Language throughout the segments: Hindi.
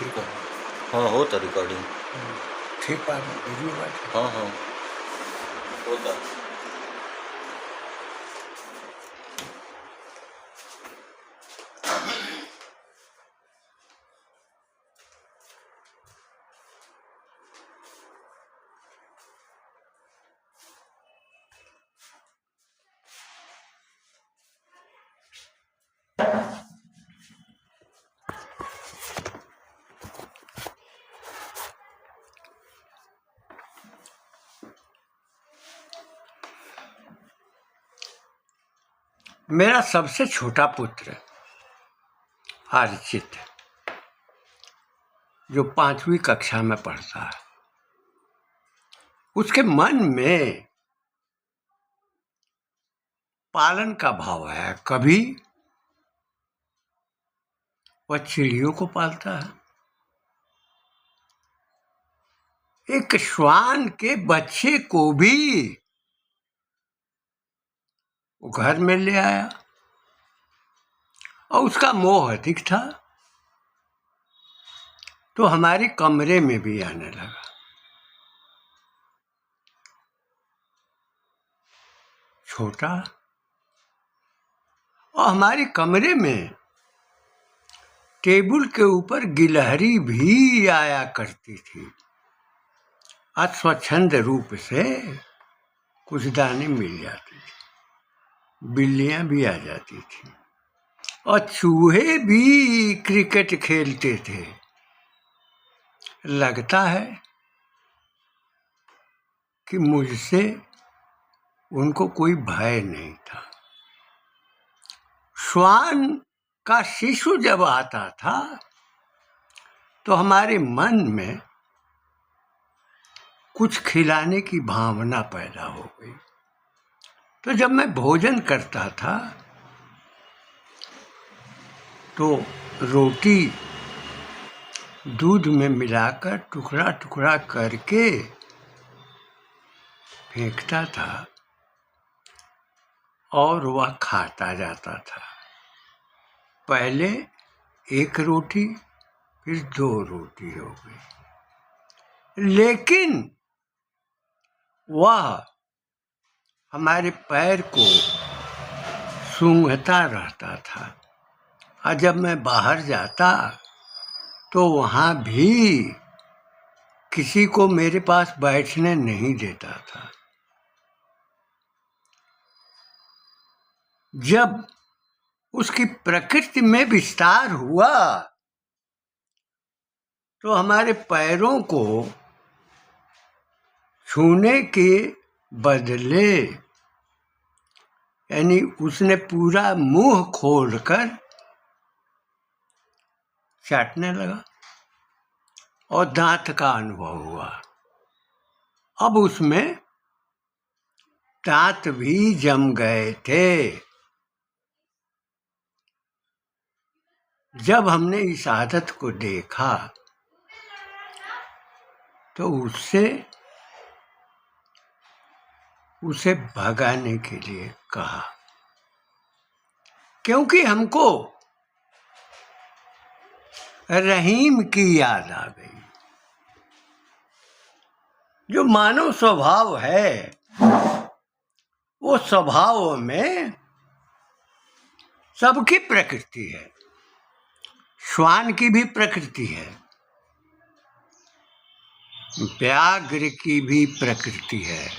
ठीक है। हाँ होता रिकॉर्डिंग। ठीक बात है, वीडियो बात है। हाँ हाँ होता। मेरा सबसे छोटा पुत्र अर्चित, जो 5वीं कक्षा में पढ़ता है, उसके मन में पालन का भाव है। कभी वह चिड़ियों को पालता है, एक श्वान के बच्चे को भी वो घर में ले आया, और उसका मोह अधिक था तो हमारे कमरे में भी आने लगा। छोटा, और हमारे कमरे में टेबल के ऊपर गिलहरी भी आया करती थी। अस्वच्छंद रूप से कुछ दाने मिल जाते थे, बिल्लियां भी आ जाती थी, और चूहे भी क्रिकेट खेलते थे। लगता है कि मुझसे उनको कोई भय नहीं था। श्वान का शिशु जब आता था तो हमारे मन में कुछ खिलाने की भावना पैदा हो गई। तो जब मैं भोजन करता था तो रोटी दूध में मिलाकर टुकड़ा टुकड़ा करके फेंकता था और वह खाता जाता था। पहले 1 रोटी, फिर 2 रोटी हो गई, लेकिन वह हमारे पैर को सूंघता रहता था, और जब मैं बाहर जाता तो वहाँ भी किसी को मेरे पास बैठने नहीं देता था। जब उसकी प्रकृति में विस्तार हुआ तो हमारे पैरों को छूने के बदले, यानी उसने पूरा मुंह खोलकर चाटने लगा और दांत का अनुभव हुआ। अब उसमें दांत भी जम गए थे। जब हमने इस आदत को देखा तो उसे भगाने के लिए कहा, क्योंकि हमको रहीम की याद आ गई। जो मानव स्वभाव है, वो स्वभाव में सबकी प्रकृति है। श्वान की भी प्रकृति है, व्याघ्र की भी प्रकृति है,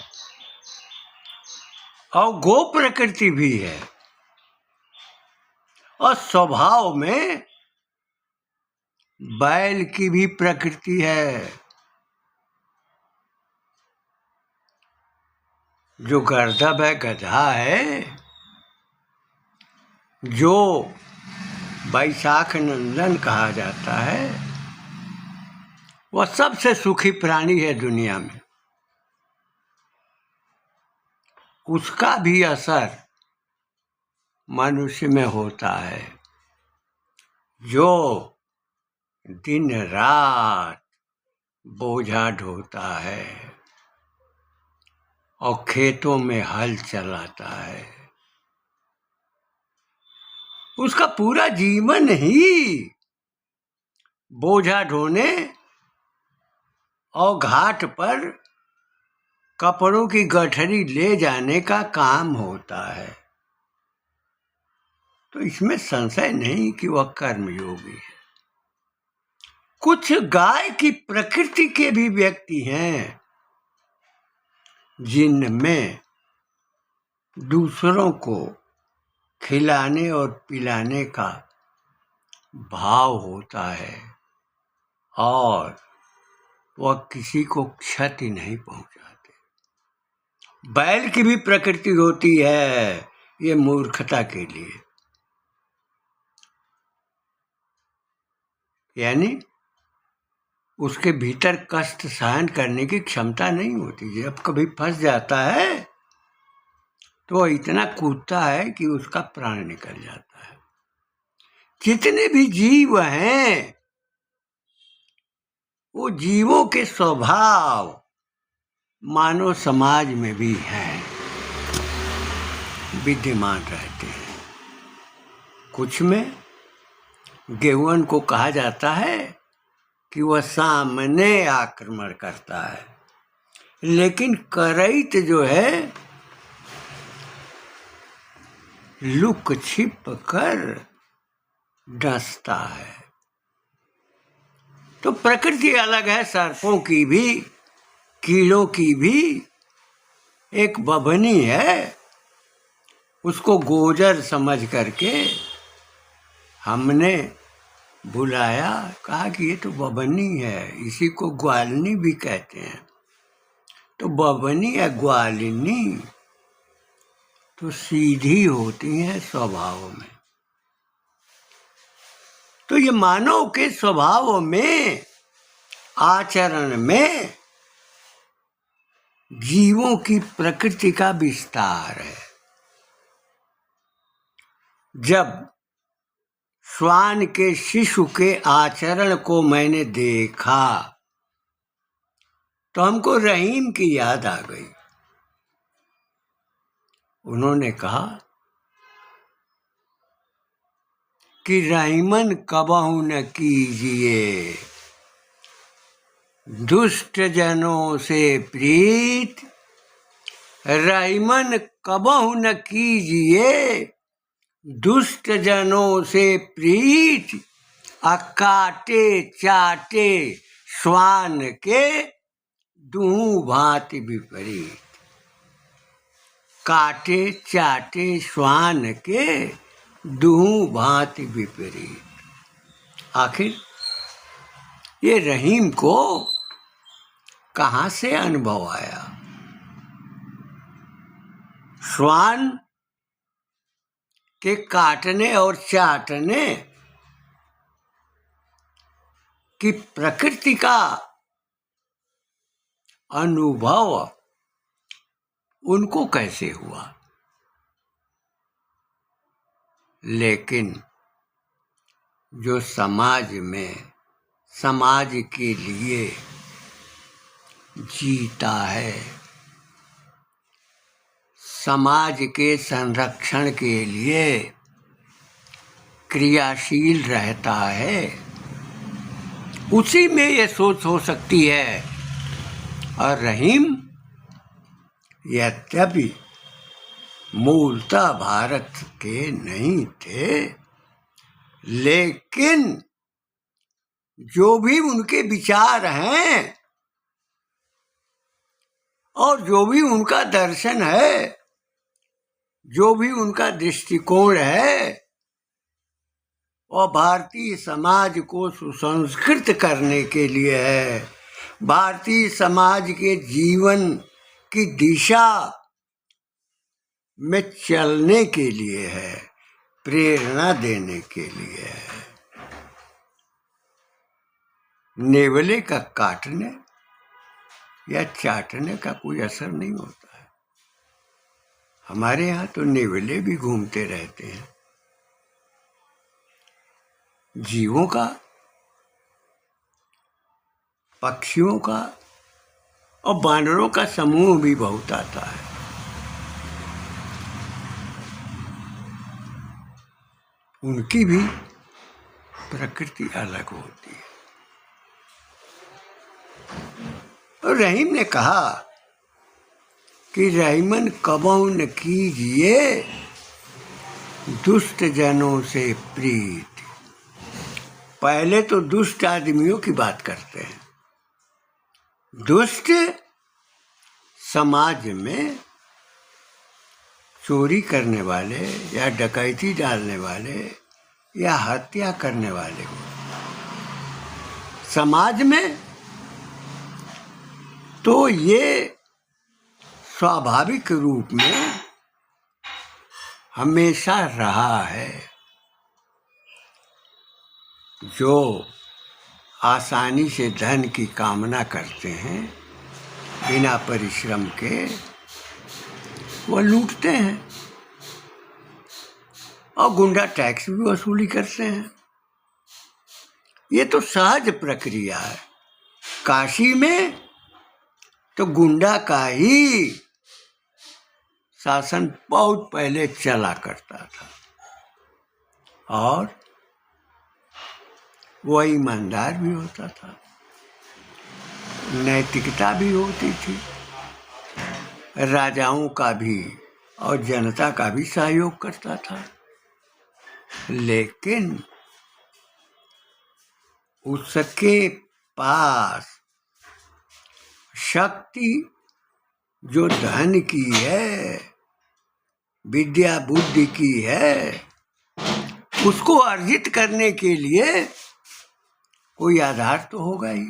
और गो प्रकृति भी है, और स्वभाव में बैल की भी प्रकृति है। जो गर्दभ है, गधा है, जो वैशाख नंदन कहा जाता है, वह सबसे सुखी प्राणी है दुनिया में। उसका भी असर मनुष्य में होता है, जो दिन रात बोझा ढोता है और खेतों में हल चलाता है। उसका पूरा जीवन ही बोझा ढोने और घाट पर कपड़ों की गठरी ले जाने का काम होता है। तो इसमें संशय नहीं कि वह कर्मयोगी है। कुछ गाय की प्रकृति के भी व्यक्ति हैं जिनमें दूसरों को खिलाने और पिलाने का भाव होता है और वह किसी को क्षति नहीं पहुंचाते। बैल की भी प्रकृति होती है, ये मूर्खता के लिए, यानी उसके भीतर कष्ट सहन करने की क्षमता नहीं होती। जब कभी फंस जाता है तो वह इतना कूदता है कि उसका प्राण निकल जाता है। जितने भी जीव हैं वो जीवों के स्वभाव मानव समाज में भी हैं, विद्यमान रहते हैं। कुछ में गेहुअन को कहा जाता है कि वह सामने आक्रमण करता है, लेकिन करैत जो है लुक छिप कर डसता है। तो प्रकृति अलग है, सर्पों की भी, कीड़ों की भी। एक बभनी है, उसको गोजर समझ करके हमने बुलाया, कहा कि ये तो बभनी है, इसी को ग्वालिनी भी कहते हैं। तो बभनी या ग्वालिनी तो सीधी होती हैं स्वभाव में। तो ये मानव के स्वभाव में, आचरण में जीवों की प्रकृति का विस्तार है। जब श्वान के शिशु के आचरण को मैंने देखा तो हमको रहीम की याद आ गई। उन्होंने कहा कि रहीमन कबहू न कीजिए दुष्ट जनों से प्रीत, रहीमन कबहू न कीजिए दुष्ट जनों से प्रीत, अकाटे चाटे श्वान के दूं भांति विपरीत। काटे चाटे श्वान के दूं भांति विपरीत। आखिर ये रहीम को कहाँ से अनुभव आया? श्वान के काटने और चाटने की प्रकृति का अनुभव उनको कैसे हुआ? लेकिन जो समाज में, समाज के लिए जीता है, समाज के संरक्षण के लिए क्रियाशील रहता है, उसी में ये सोच हो सकती है। और रहीम यद्यपि मूलतः भारत के नहीं थे, लेकिन जो भी उनके विचार हैं और जो भी उनका दर्शन है, जो भी उनका दृष्टिकोण है, वह भारतीय समाज को सुसंस्कृत करने के लिए है, भारतीय समाज के जीवन की दिशा में चलने के लिए है, प्रेरणा देने के लिए है। नेवले का काटने या चाटने का कोई असर नहीं होता है। हमारे यहाँ तो नेवले भी घूमते रहते हैं। जीवों का, पक्षियों का और बानरों का समूह भी बहुत आता है। उनकी भी प्रकृति अलग होती है। और रहीम ने कहा कि रहीमन कबहू न कीजिए दुष्ट जनों से प्रीत। पहले तो दुष्ट आदमियों की बात करते हैं। दुष्ट समाज में चोरी करने वाले या डकैती डालने वाले या हत्या करने वाले को समाज में तो ये स्वाभाविक रूप में हमेशा रहा है। जो आसानी से धन की कामना करते हैं बिना परिश्रम के, वो लूटते हैं और गुंडा टैक्स भी वसूली करते हैं। ये तो सहज प्रक्रिया है। काशी में तो गुंडा का ही शासन बहुत पहले चला करता था और वह ईमानदार भी होता था, नैतिकता भी होती थी, राजाओं का भी और जनता का भी सहयोग करता था। लेकिन उसके पास शक्ति जो धन की है, विद्या बुद्धि की है, उसको अर्जित करने के लिए कोई आधार तो होगा ही।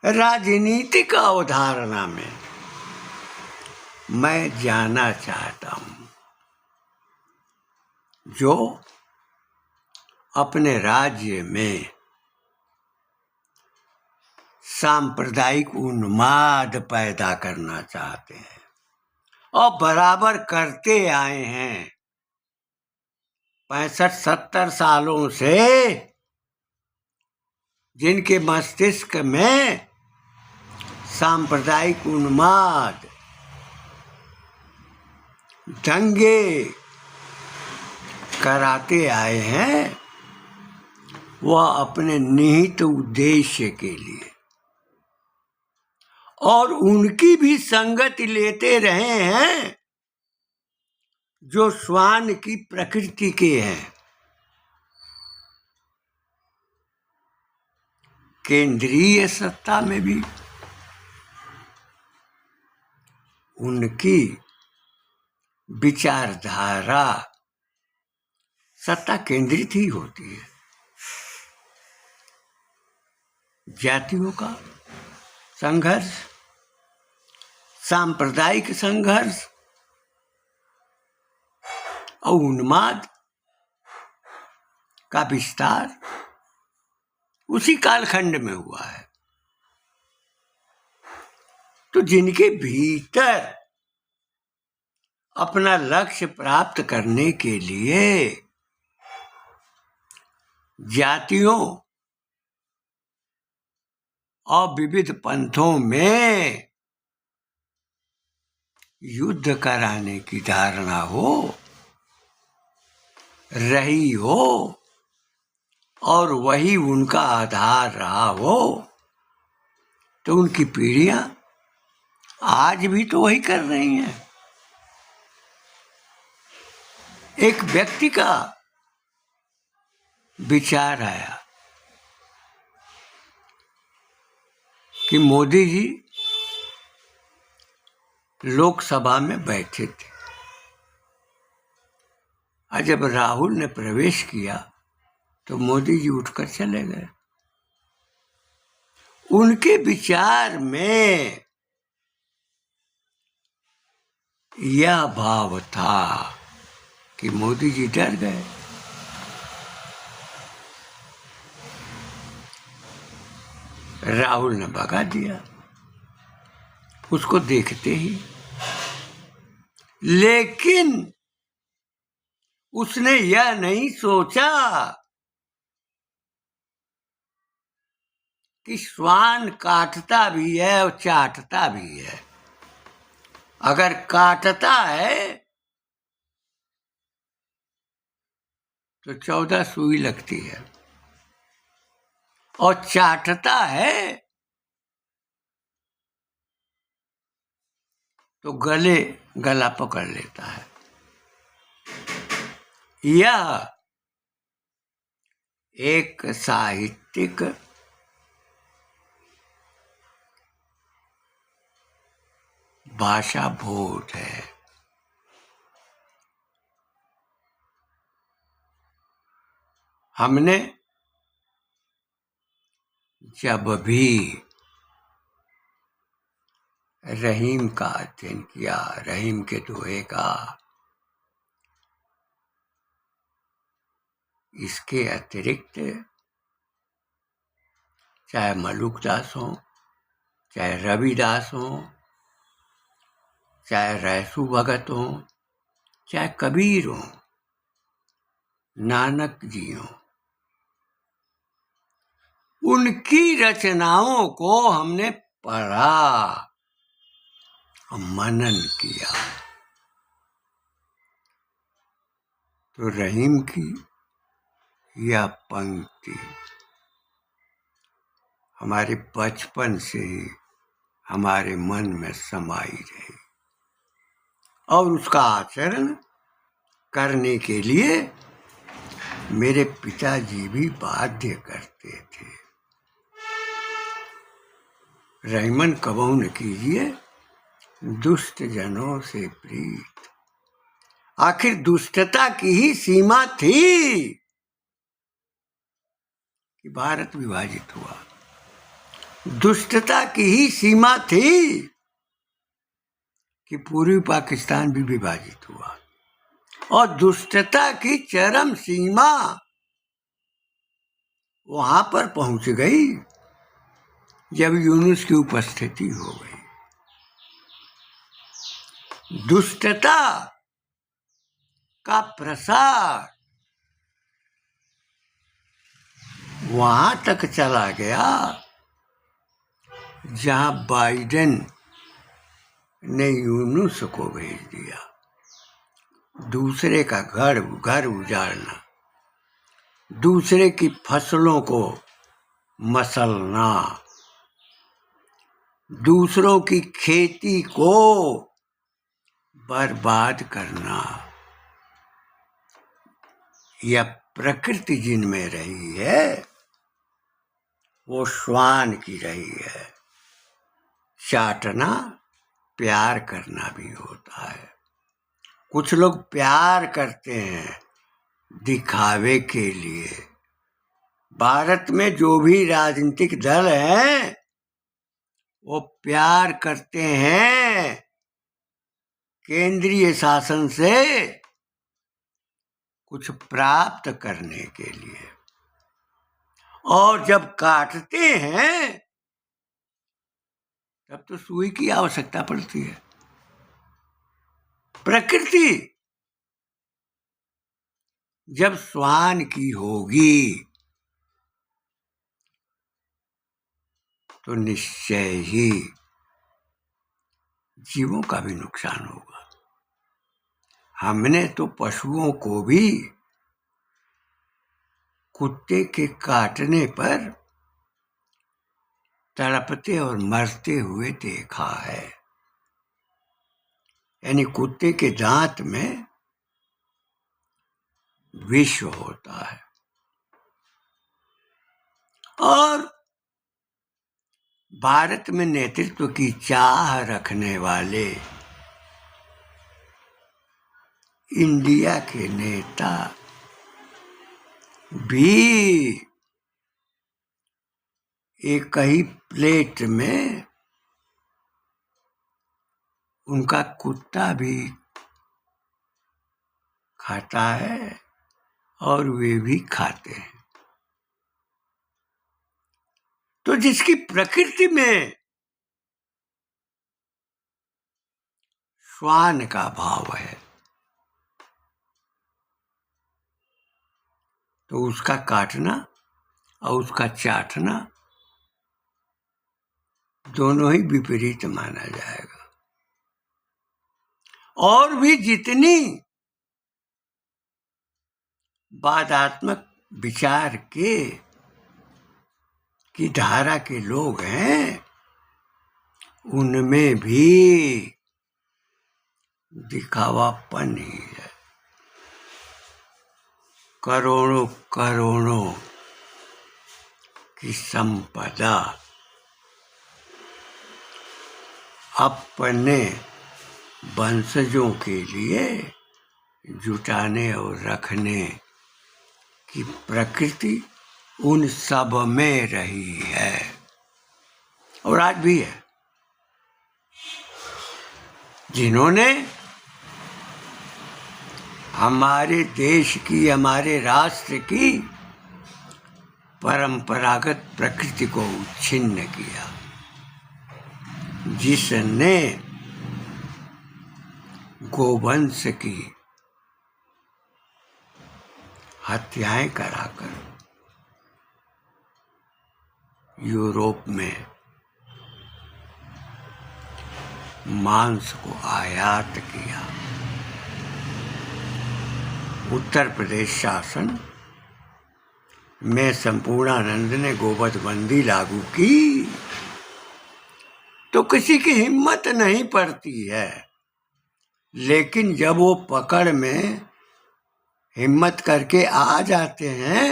राजनीतिक अवधारणा में मैं जानना चाहता हूं, जो अपने राज्य में सांप्रदायिक उन्माद पैदा करना चाहते हैं और बराबर करते आए हैं 65-70 सालों से, जिनके मस्तिष्क में सांप्रदायिक उन्माद, दंगे कराते आए हैं, वह अपने निहित उद्देश्य के लिए और उनकी भी संगति लेते रहे हैं जो श्वान की प्रकृति के हैं। केंद्रीय सत्ता में भी उनकी विचारधारा सत्ता केंद्रित ही होती है। जातियों का संघर्ष, सांप्रदायिक संघर्ष और उन्माद का विस्तार उसी कालखंड में हुआ है। तो जिनके भीतर अपना लक्ष्य प्राप्त करने के लिए जातियों और विविध पंथों में युद्ध कराने की धारणा हो, रही हो और वही उनका आधार रहा हो, तो उनकी पीढ़ियां आज भी तो वही कर रही हैं। एक व्यक्ति का विचार आया कि मोदी जी लोकसभा में बैठे थे और जब राहुल ने प्रवेश किया तो मोदी जी उठकर चले गए। उनके विचार में यह भाव था कि मोदी जी डर गए। राहुल ने भगा दिया उसको देखते ही, लेकिन उसने यह नहीं सोचा कि श्वान काटता भी है और चाटता भी है। अगर काटता है तो 14 सुई लगती है और चाटता है तो गला पकड़ लेता है। यह एक साहित्यिक भाषा बोध है। हमने जब भी रहीम का अध्ययन किया, रहीम के दोहे का, इसके अतिरिक्त चाहे मलुकदास हो, चाहे रविदास हो, चाहे रहसु भगत हो, चाहे कबीर हो, नानक जी हो, उनकी रचनाओं को हमने पढ़ा और मनन किया। तो रहीम की यह पंक्ति हमारे बचपन से ही हमारे मन में समाई रही और उसका आचरण करने के लिए मेरे पिताजी भी बाध्य करते थे। रहीमन कबहू न कीजिए दुष्ट जनों से प्रीत। आखिर दुष्टता की ही सीमा थी कि भारत विभाजित हुआ। दुष्टता की ही सीमा थी कि पूर्वी पाकिस्तान भी विभाजित हुआ। और दुष्टता की चरम सीमा वहां पर पहुंच गई जब यूनुस की उपस्थिति हो गई। दुष्टता का प्रसार वहां तक चला गया जहां बाइडेन ने यूनुस को भेज दिया। दूसरे का घर उजाड़ना, दूसरे की फसलों को मसलना, दूसरों की खेती को बर्बाद करना, यह प्रकृति जिनमें रही है वो श्वान की रही है। चाटना प्यार करना भी होता है। कुछ लोग प्यार करते हैं दिखावे के लिए। भारत में जो भी राजनीतिक दल हैं वो प्यार करते हैं केंद्रीय शासन से कुछ प्राप्त करने के लिए, और जब काटते हैं तब तो सुई की आवश्यकता पड़ती है। प्रकृति जब श्वान की होगी तो निश्चय ही जीवों का भी नुकसान होगा। हमने तो पशुओं को भी कुत्ते के काटने पर तड़पते और मरते हुए देखा है। यानी कुत्ते के दांत में विष होता है। और भारत में नेतृत्व की चाह रखने वाले इंडिया के नेता भी एक ही प्लेट में उनका कुत्ता भी खाता है और वे भी खाते हैं। तो जिसकी प्रकृति में श्वान का भाव है तो उसका काटना और उसका चाटना दोनों ही विपरीत माना जाएगा। और भी जितनी वादात्मक विचार की धारा के लोग हैं उनमें भी दिखावापन ही है। करोड़ों करोड़ों की संपदा अपने वंशजों के लिए जुटाने और रखने की प्रकृति उन सब में रही है और आज भी है। जिन्होंने हमारे देश की, हमारे राष्ट्र की परंपरागत प्रकृति को छिन्न किया, जिसने गोवंश की हत्याएं कराकर यूरोप में मांस को आयात किया। उत्तर प्रदेश शासन में संपूर्णानंद ने गोवध बंदी लागू की तो किसी की हिम्मत नहीं पड़ती है, लेकिन जब वो पकड़ में हिम्मत करके आ जाते हैं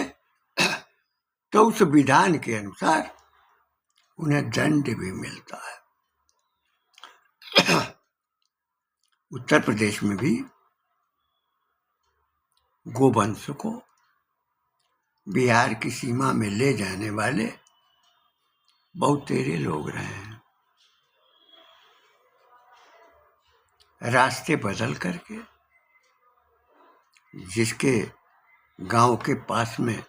तो उस विधान के अनुसार उन्हें दंड भी मिलता है। उत्तर प्रदेश में भी गोवंश को बिहार की सीमा में ले जाने वाले बहुत तेरे लोग रहे हैं। रास्ते बदल करके जिसके गांव के पास में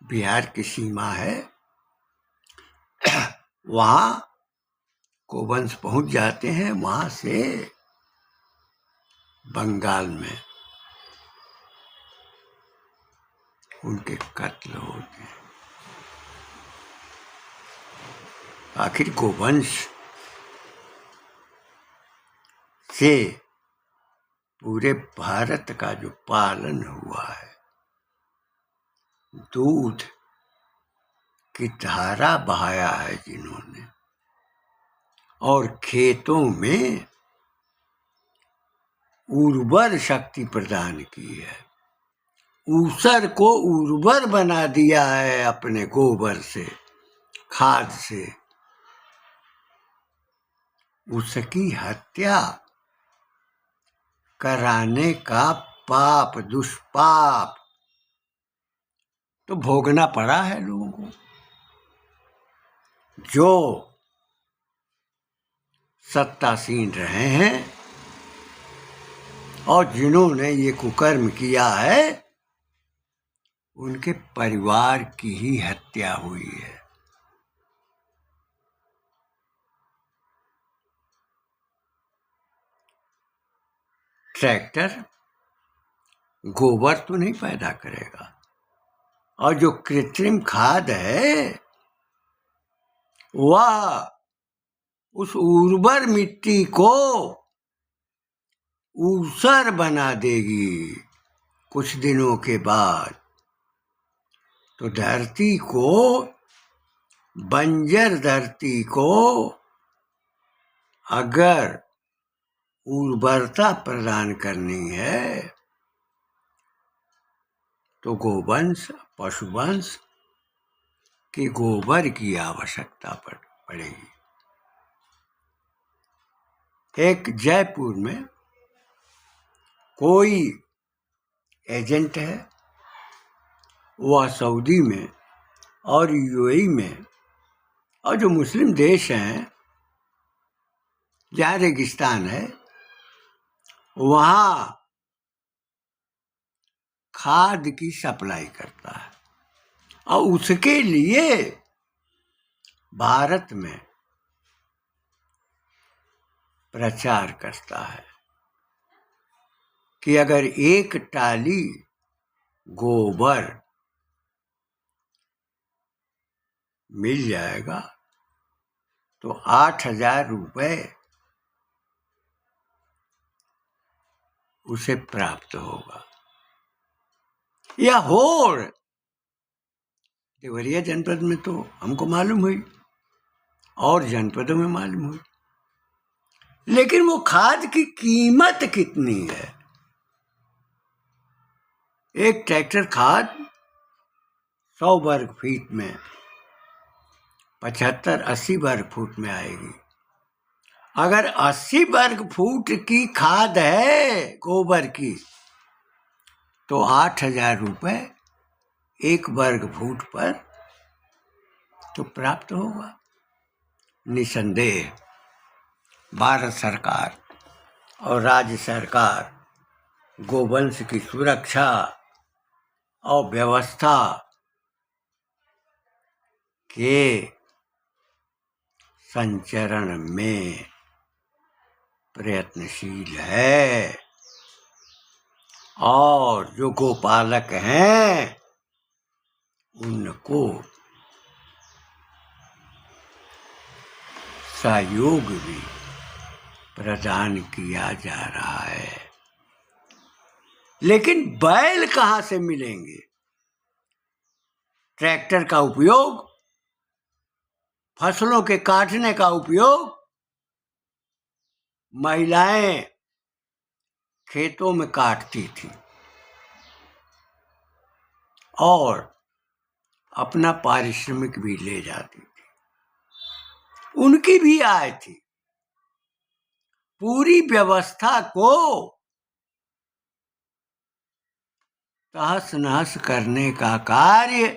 बिहार की सीमा है वहां गोवंश पहुंच जाते हैं, वहां से बंगाल में उनके कत्ल होते हैं। आखिर गोवंश से पूरे भारत का जो पालन हुआ है, दूध की धारा बहाया है जिन्होंने, और खेतों में उर्वर शक्ति प्रदान की है, ऊसर को उर्वर बना दिया है अपने गोबर से, खाद से, उसकी हत्या कराने का पाप, दुष्पाप तो भोगना पड़ा है लोगों को। जो सत्तासीन रहे हैं और जिन्होंने ये कुकर्म किया है, उनके परिवार की ही हत्या हुई है। ट्रैक्टर गोबर तो नहीं पैदा करेगा, और जो कृत्रिम खाद है वह उस उर्वर मिट्टी को ऊसर बना देगी कुछ दिनों के बाद। तो धरती को, बंजर धरती को अगर उर्वरता प्रदान करनी है तो गोवंश, पशुवंश के गोबर की आवश्यकता पड़ेगी। एक जयपुर में कोई एजेंट है, वह सऊदी में और यूएई में और जो मुस्लिम देश हैं जहाँ रेगिस्तान है वहाँ खाद की सप्लाई करता है, और उसके लिए भारत में प्रचार करता है कि अगर एक टाली गोबर मिल जाएगा तो 8,000 रुपये उसे प्राप्त होगा। या होड़ देवरिया जनपद में तो हमको मालूम हुई और जनपदों में मालूम हुई, लेकिन वो खाद की कीमत कितनी है? एक ट्रैक्टर खाद 100 वर्ग फीट में 75-80 वर्ग फुट में आएगी। अगर 80 वर्ग फुट की खाद है गोबर की तो 8,000 रुपये 1 वर्ग फुट पर तो प्राप्त होगा। निसंदेह भारत सरकार और राज्य सरकार गोवंश की सुरक्षा और व्यवस्था के संचरण में प्रयत्नशील है और जो गोपालक हैं उनको सहयोग भी प्रदान किया जा रहा है। लेकिन बैल कहाँ से मिलेंगे? ट्रैक्टर का उपयोग, फसलों के काटने का उपयोग महिलाएं खेतों में काटती थी और अपना पारिश्रमिक भी ले जाती थी। उनकी भी आय थी। पूरी व्यवस्था को तहस नहस करने का कार्य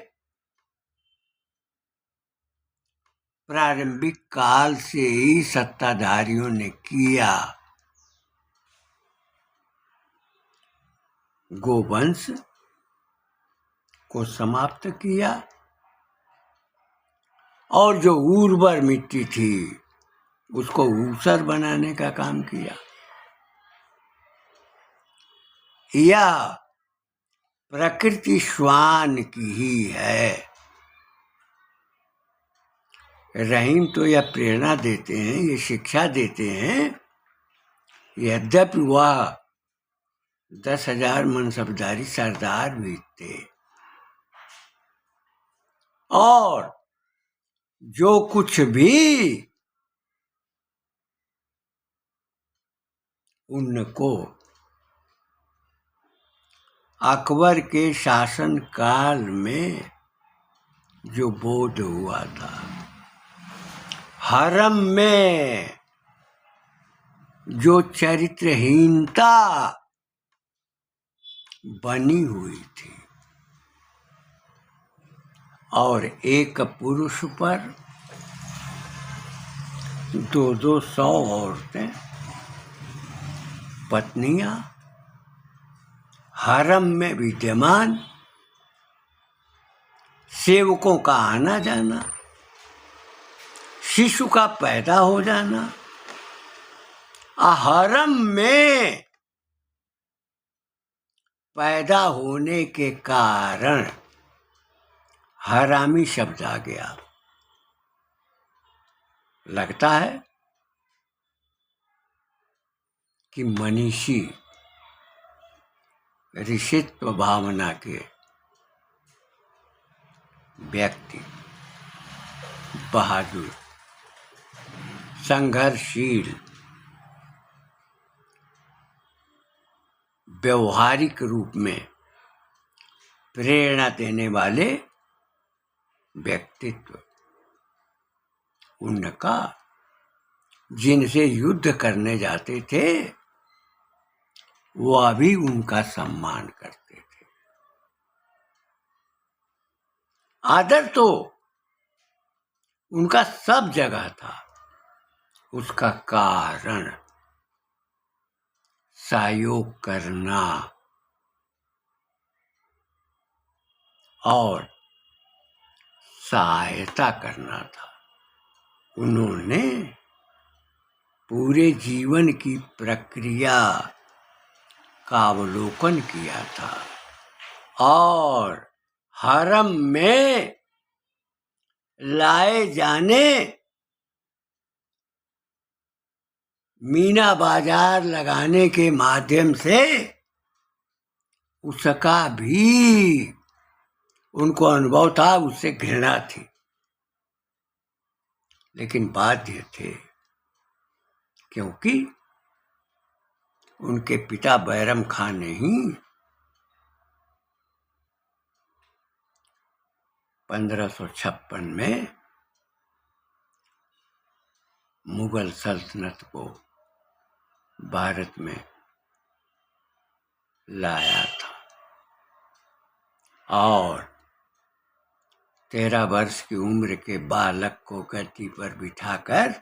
प्रारंभिक काल से ही सत्ताधारियों ने किया। गोवंश को समाप्त किया और जो उर्वर मिट्टी थी उसको ऊसर बनाने का काम किया। यह प्रकृति श्वान की ही है। रहीम तो यह प्रेरणा देते हैं, ये शिक्षा देते हैं, यद्यपि वह 10,000 मनसबदारी सरदार भी थे और जो कुछ भी उनको अकबर के शासन काल में जो बोध हुआ था, हरम में जो चरित्रहीनता बनी हुई थी और एक पुरुष पर 200 औरतें पत्नियां हरम में विद्यमान, सेवकों का आना जाना, शिशु का पैदा हो जाना, हरम में पैदा होने के कारण हरामी शब्द आ गया। लगता है कि मनीषी ऋषित्व भावना के व्यक्ति, बहादुर, संघर्षशील, व्यवहारिक रूप में प्रेरणा देने वाले व्यक्तित्व, उनका जिनसे युद्ध करने जाते थे वह भी उनका सम्मान करते थे। आदर तो उनका सब जगह था। उसका कारण सहयोग करना और सहायता करना था। उन्होंने पूरे जीवन की प्रक्रिया का अवलोकन किया था और हरम में लाए जाने मीना बाजार लगाने के माध्यम से उसका भी उनको अनुभव था, उससे घृणा थी, लेकिन बाध्य थे। क्योंकि उनके पिता बैरम खान ने ही 1556 में मुगल सल्तनत को भारत में लाया था और 13 वर्ष की उम्र के बालक को गद्दी पर बिठाकर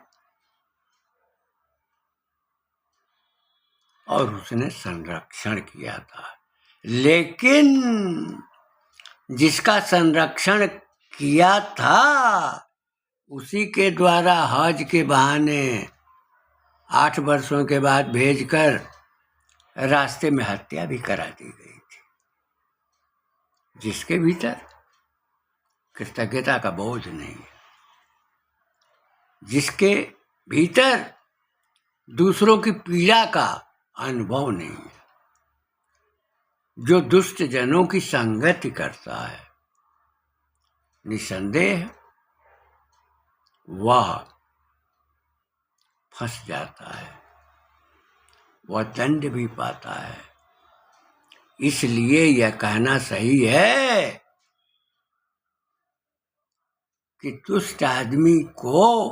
और उसने संरक्षण किया था। लेकिन जिसका संरक्षण किया था उसी के द्वारा हज के बहाने 8 वर्षों के बाद भेजकर रास्ते में हत्या भी करा दी गई थी, जिसके भीतर कृतज्ञता का बोझ नहीं है, जिसके भीतर दूसरों की पीड़ा का अनुभव नहीं है, जो दुष्ट जनों की संगति करता है, निसंदेह वह फंस जाता है, वह दंड भी पाता है। इसलिए यह कहना सही है कि दुष्ट आदमी को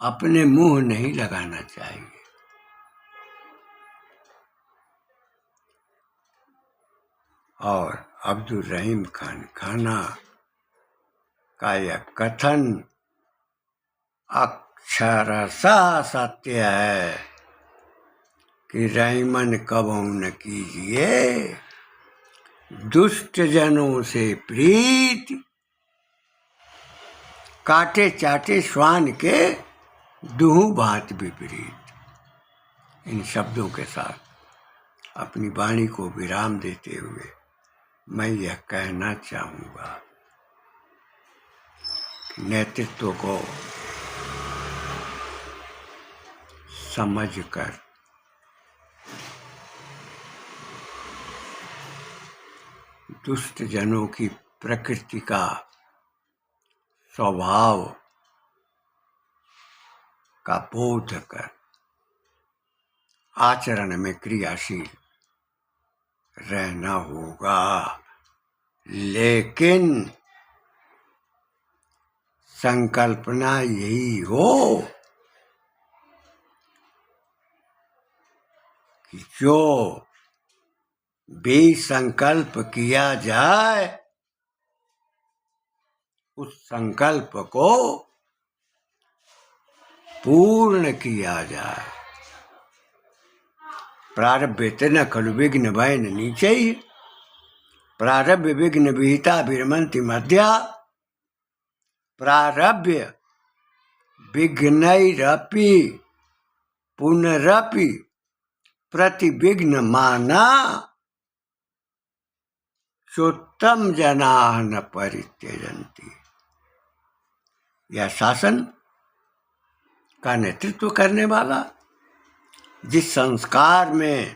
अपने मुंह नहीं लगाना चाहिए। और अब्दुल रहीम खान खाना का यह कथन अक्षरशः सत्य है कि रहीमन कबहू न कीजिए दुष्ट जनों से प्रीत, काटे चाटे श्वान के दुहु भांत विपरीत। इन शब्दों के साथ अपनी वाणी को विराम देते हुए मैं यह कहना चाहूँगा कि नेतृत्व को समझकर दुष्ट जनों की प्रकृति का स्वभाव का बोध कर आचरण में क्रियाशील रहना होगा। लेकिन संकल्पना यही हो कि जो भी संकल्प किया जाए उस संकल्प को पूर्ण किया जाए। प्रारब्धे न खलु विघ्न भयन नीचैः, प्रारब्ध विघ्न विहिता विरमन्ति मध्या, प्रारब्ध विघ्नैरपि पुनरपि प्रतिविघ्न माना, चोत्तम जनाः न परित्यजन्ति। यह शासन का नेतृत्व करने वाला जिस संस्कार में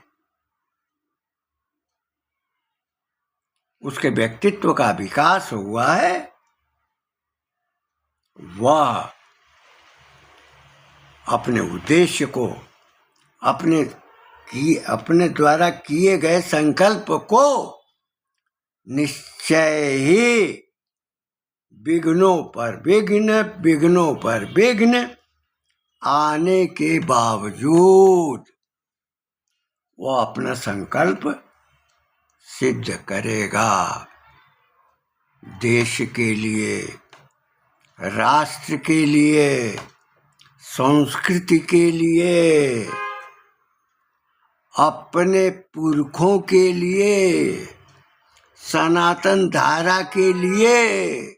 उसके व्यक्तित्व का विकास हुआ है वह अपने उद्देश्य को अपने द्वारा किए गए संकल्प को निश्चय ही विघ्नों पर विघ्न आने के बावजूद वो अपना संकल्प सिद्ध करेगा। देश के लिए, राष्ट्र के लिए, संस्कृति के लिए, अपने पुरखों के लिए, सनातन धारा के लिए